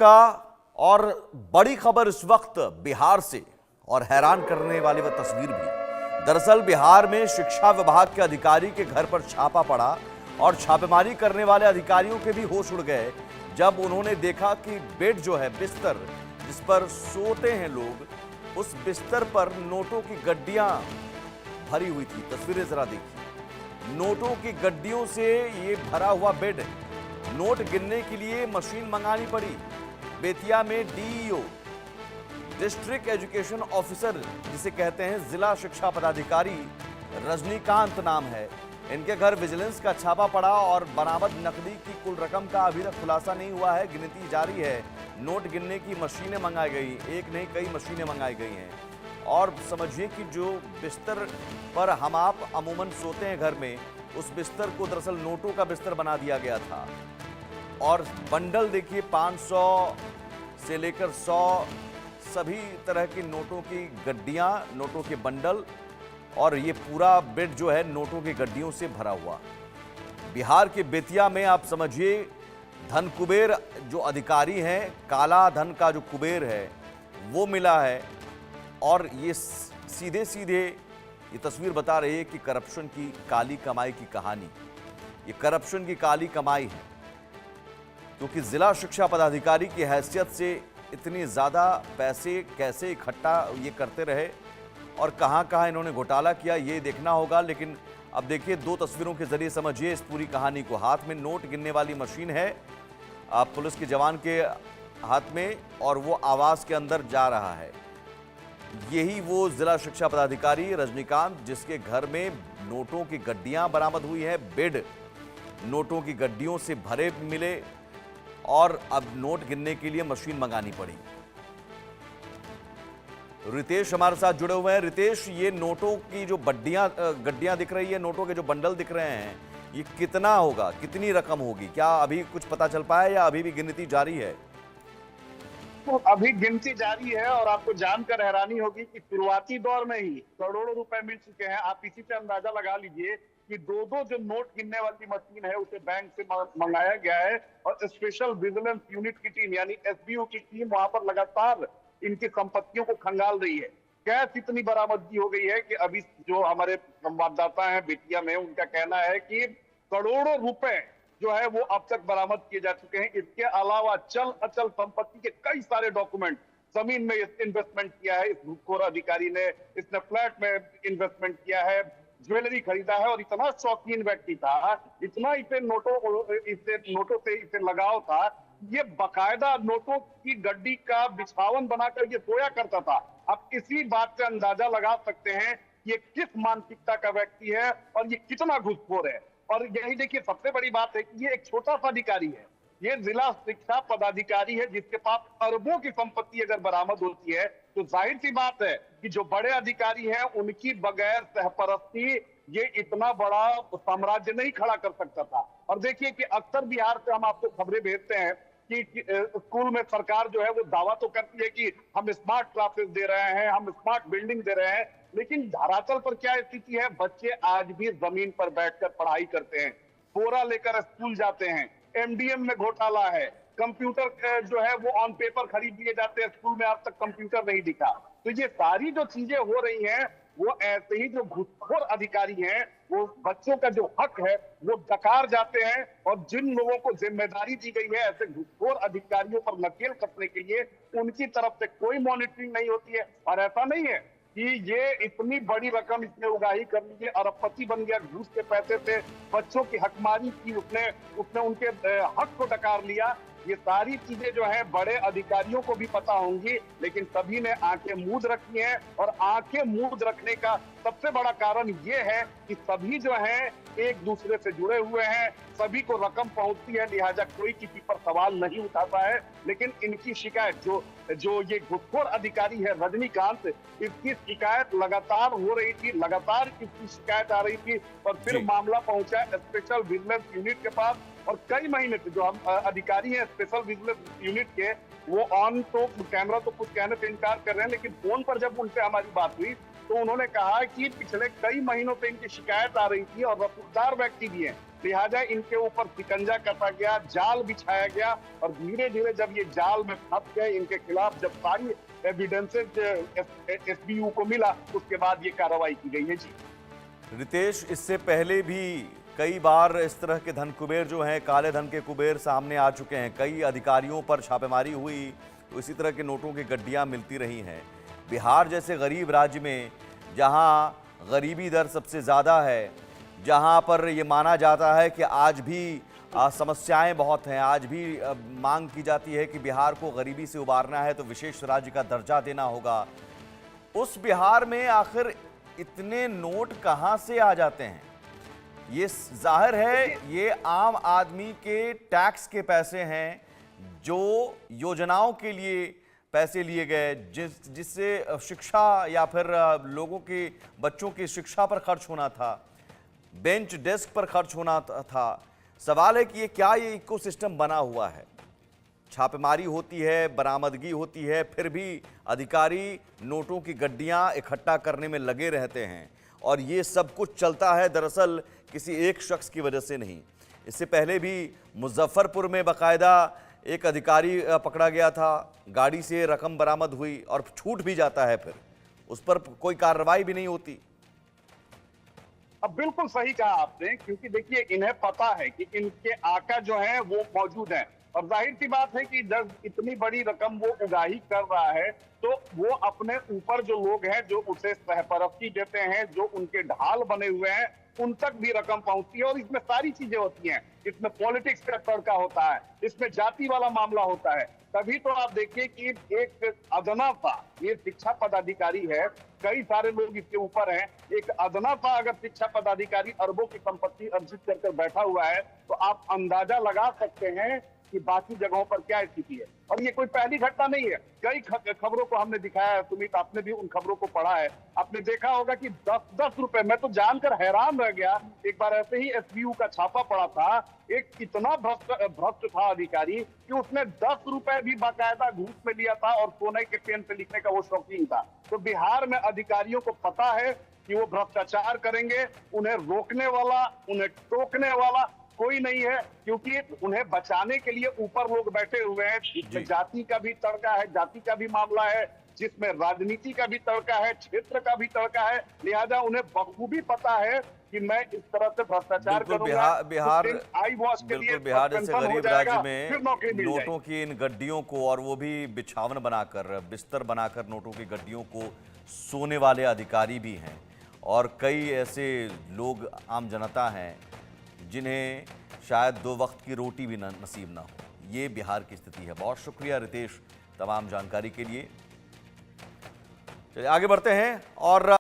का। और बड़ी खबर इस वक्त बिहार से, और हैरान करने वाली वह तस्वीर भी। दरअसल बिहार में शिक्षा विभाग के अधिकारी के घर पर छापा पड़ा और छापेमारी करने वाले अधिकारियों के भी होश उड़ गए जब उन्होंने देखा कि बेड जो है, बिस्तर जिस पर सोते हैं लोग, उस बिस्तर पर नोटों की गड्डियां भरी हुई थी। तस्वीरें जरा देखिए, नोटों की गड्डियों से ये भरा हुआ बेड। नोट गिनने के लिए मशीन मंगानी पड़ी। बेतिया में डीईओ, डिस्ट्रिक्ट एजुकेशन ऑफिसर जिसे कहते हैं, जिला शिक्षा पदाधिकारी रजनीकांत नाम है, इनके घर विजिलेंस का छापा पड़ा और बरामद नकदी की कुल रकम का अभी तक खुलासा नहीं हुआ है। गिनती जारी है। नोट गिनने की मशीनें मंगाई गई, एक नहीं कई मशीनें मंगाई गई हैं। और समझिए कि जो बिस्तर पर हम आप अमूमन सोते हैं घर में, उस बिस्तर को दरअसल नोटों का बिस्तर बना दिया गया था। और बंडल देखिए, 500 से लेकर 100 सभी तरह की नोटों की गड्डियां, नोटों के बंडल, और ये पूरा बेड जो है नोटों की गड्डियों से भरा हुआ। बिहार के बेतिया में आप समझिए, धन कुबेर जो अधिकारी हैं, काला धन का जो कुबेर है वो मिला है। और ये सीधे सीधे ये तस्वीर बता रही है कि करप्शन की काली कमाई की कहानी, ये करप्शन की काली कमाई है। क्योंकि जिला शिक्षा पदाधिकारी की हैसियत से इतनी ज़्यादा पैसे कैसे इकट्ठा ये करते रहे और कहां कहां इन्होंने घोटाला किया, ये देखना होगा। लेकिन अब देखिए, दो तस्वीरों के जरिए समझिए इस पूरी कहानी को। हाथ में नोट गिनने वाली मशीन है पुलिस के जवान के हाथ में, और वो आवास के अंदर जा रहा है। यही वो जिला शिक्षा पदाधिकारी रजनीकांत जिसके घर में नोटों की गड्डियां बरामद हुई हैं, बेड नोटों की गड्डियों से भरे मिले, और अब नोट गिनने के लिए मशीन मंगानी पड़ी। रितेश हमारे साथ जुड़े हुए हैं। रितेश, ये नोटों की जो गड्डियां दिख रही है, नोटों के जो बंडल दिख रहे हैं, ये कितना होगा, कितनी रकम होगी? क्या अभी कुछ पता चल पाया या अभी भी गिनती जारी है? तो अभी गिनती जारी है और आपको जानकर हैरानी होगी कि शुरुआती दौर में ही करोड़ों रुपए मिल चुके हैं। आप इसी से अंदाजा लगा लीजिए कि दो जो नोट गिनने वाली मशीन है उसे बैंक से मंगाया गया है और स्पेशल विजिलेंस यूनिट की टीम यानी एसबीयू की टीम वहां पर लगातार इनकी संपत्तियों को खंगाल रही है। कैश इतनी बरामदगी हो गई है कि अभी जो हमारे संवाददाता हैं बेतिया में, उनका कहना है कि करोड़ों रुपए जो है वो अब तक बरामद किए जा चुके हैं। इसके अलावा चल अचल संपत्ति के कई सारे डॉक्यूमेंट, जमीन में इन्वेस्टमेंट किया है इस घूसखोर अधिकारी ने, इसने फ्लैट में इन्वेस्टमेंट किया है, ज्वेलरी खरीदा है, और इतना शौकीन व्यक्ति था, इतना इसे नोटों से इसे लगाव था, ये बकायदा नोटों की गड्डी का बिछावन बनाकर ये सोया करता था। अब इसी बात से अंदाजा लगा सकते हैं ये किस मानसिकता का व्यक्ति है और ये कितना घूसखोर है। और यही देखिए, सबसे बड़ी बात है कि ये एक छोटा सा अधिकारी है, ये जिला शिक्षा पदाधिकारी है जिसके पास अरबों की संपत्ति अगर बरामद होती है तो जाहिर सी बात है कि जो बड़े अधिकारी हैं उनकी बगैर सहपरस्ती ये इतना बड़ा साम्राज्य नहीं खड़ा कर सकता था। और देखिए कि अक्सर बिहार से हम आपको खबरें भेजते हैं कि स्कूल में सरकार जो है वो दावा तो करती है कि हम स्मार्ट क्लासेस दे रहे हैं, हम स्मार्ट बिल्डिंग दे रहे हैं, लेकिन धरातल पर क्या स्थिति है? बच्चे आज भी जमीन पर बैठकर पढ़ाई करते हैं, बोरा लेकर स्कूल जाते हैं, एमडीएम में घोटाला है, कंप्यूटर जो है वो ऑन पेपर खरीद लिए जाते हैं, स्कूल में आज तक कंप्यूटर नहीं दिखा। तो ये सारी जो चीजें हो रही हैं वो ऐसे ही जो घूसखोर अधिकारी हैं वो बच्चों का जो हक है वो डकार जाते हैं, और जिन लोगों को जिम्मेदारी दी गई है ऐसे घूसखोर अधिकारियों पर नकेल कसने के लिए, उनकी तरफ से कोई मॉनिटरिंग नहीं होती है। और ऐसा नहीं है कि ये इतनी बड़ी रकम इसने उगाही कर ली, अरबपति बन गया, घूस के पैसे से बच्चों की हकमारी की, उसने उनके हक को डकार लिया। ये सारी चीजें जो है बड़े अधिकारियों को भी पता होंगी, लेकिन सभी ने आंखें मूंद रखी हैं। और आंखें मूंद रखने का सबसे बड़ा कारण ये है कि सभी जो हैं एक दूसरे से जुड़े हुए हैं, सभी को रकम पहुंचती है, लिहाजा कोई किसी पर सवाल नहीं उठाता है। लेकिन इनकी शिकायत जो ये घूसखोर अधिकारी है रजनीकांत, इसकी शिकायत लगातार हो रही थी, लगातार इसकी शिकायत आ रही थी, और फिर मामला पहुंचा स्पेशल विजिलेंस यूनिट के पास। और कई महीने से जो हम अधिकारी हैं स्पेशल विजिलेंस यूनिट के, वो ऑन तो कैमरा तो कुछ कहने से इनकार कर रहे हैं, लेकिन फोन पर जब उनसे हमारी बात हुई तो उन्होंने कहा कि पिछले कई महीनों से इनकी शिकायत आ रही थी और रसूखदार व्यक्ति भी हैं, लिहाजा इनके ऊपर शिकंजा कसा गया, जाल बिछाया गया और धीरे धीरे जब ये जाल में फंस गए, इनके खिलाफ जब सारी एविडेंसेज एसबीयू को मिला, उसके बाद ये कार्रवाई की गई है। जी रितेश, इससे पहले भी कई बार इस तरह के धन कुबेर जो हैं, काले धन के कुबेर सामने आ चुके हैं। कई अधिकारियों पर छापेमारी हुई तो इसी तरह के नोटों की गड्डियां मिलती रही हैं। बिहार जैसे गरीब राज्य में, जहां गरीबी दर सबसे ज़्यादा है, जहां पर ये माना जाता है कि आज भी समस्याएं बहुत हैं, आज भी मांग की जाती है कि बिहार को गरीबी से उबारना है तो विशेष राज्य का दर्जा देना होगा, उस बिहार में आखिर इतने नोट कहां से आ जाते हैं? ये जाहिर है ये आम आदमी के टैक्स के पैसे हैं, जो योजनाओं के लिए पैसे लिए गए, जिससे शिक्षा या फिर लोगों के बच्चों की शिक्षा पर खर्च होना था, बेंच डेस्क पर खर्च होना था। सवाल है कि ये इकोसिस्टम बना हुआ है, छापेमारी होती है, बरामदगी होती है, फिर भी अधिकारी नोटों की गड्डियां इकट्ठा करने में लगे रहते हैं और ये सब कुछ चलता है दरअसल किसी एक शख्स की वजह से नहीं। इससे पहले भी मुजफ्फरपुर में बाकायदा एक अधिकारी पकड़ा गया था, गाड़ी से रकम बरामद हुई और छूट भी जाता है, फिर उस पर कोई कार्रवाई भी नहीं होती। अब बिल्कुल सही कहा आपने, क्योंकि देखिए इन्हें पता है कि इनके आका जो हैं वो मौजूद हैं और जाहिर सी बात है कि जब इतनी बड़ी रकम वो उगाही कर रहा है तो वो अपने ऊपर जो लोग हैं जो उसे सहपरस्ती देते हैं, जो उनके ढाल बने हुए हैं, उन तक भी रकम पहुंचती है और इसमें सारी चीजें होती हैं। इसमें पॉलिटिक्स का तड़का होता है, इसमें जाति वाला मामला होता है। तभी तो आप देखिए कि एक अदना सा ये शिक्षा पदाधिकारी है, कई सारे लोग इसके ऊपर हैं, एक अदना सा अगर शिक्षा पदाधिकारी अरबों की संपत्ति अर्जित करके बैठा हुआ है तो आप अंदाजा लगा सकते हैं कि बाकी जगहों पर क्या स्थिति है। और ये कोई पहली घटना नहीं है, कई खबरों को हमने दिखाया है, सुमित आपने भी उन खबरों को पढ़ा है। आपने देखा होगा कि 10-10 रुपए, मैं तो जानकर हैरान रह गया, एक बार ऐसे ही एसबीयू का छापा पड़ा था, एक इतना भ्रष्ट था अधिकारी कि उसने 10 रुपए भी बाकायदा घूस में लिया था और सोने के पेन पे लिखने का वो शौकीन था। तो बिहार में अधिकारियों को पता है कि वो भ्रष्टाचार करेंगे, उन्हें रोकने वाला, उन्हें टोकने वाला कोई नहीं है, क्योंकि उन्हें बचाने के लिए ऊपर लोग बैठे हुए हैं, जिसमें जाति का भी तड़का है, जाति का भी मामला है, जिसमें राजनीति का भी तड़का है, क्षेत्र का भी तड़का है। लिहाजा उन्हें बखूबी पता है कि मैं इस तरह से भ्रष्टाचार करूंगा। बिहार जैसे गरीब राज्य में नोटों की इन गड्डियों को, और वो भी बिछावन बनाकर, बिस्तर बनाकर नोटों की गड्डियों को सोने वाले अधिकारी भी हैं और कई ऐसे लोग, आम जनता हैं, जिन्हें शायद 2 वक्त की रोटी भी नसीब ना हो। ये बिहार की स्थिति है। बहुत शुक्रिया रितेश तमाम जानकारी के लिए। चलिए आगे बढ़ते हैं और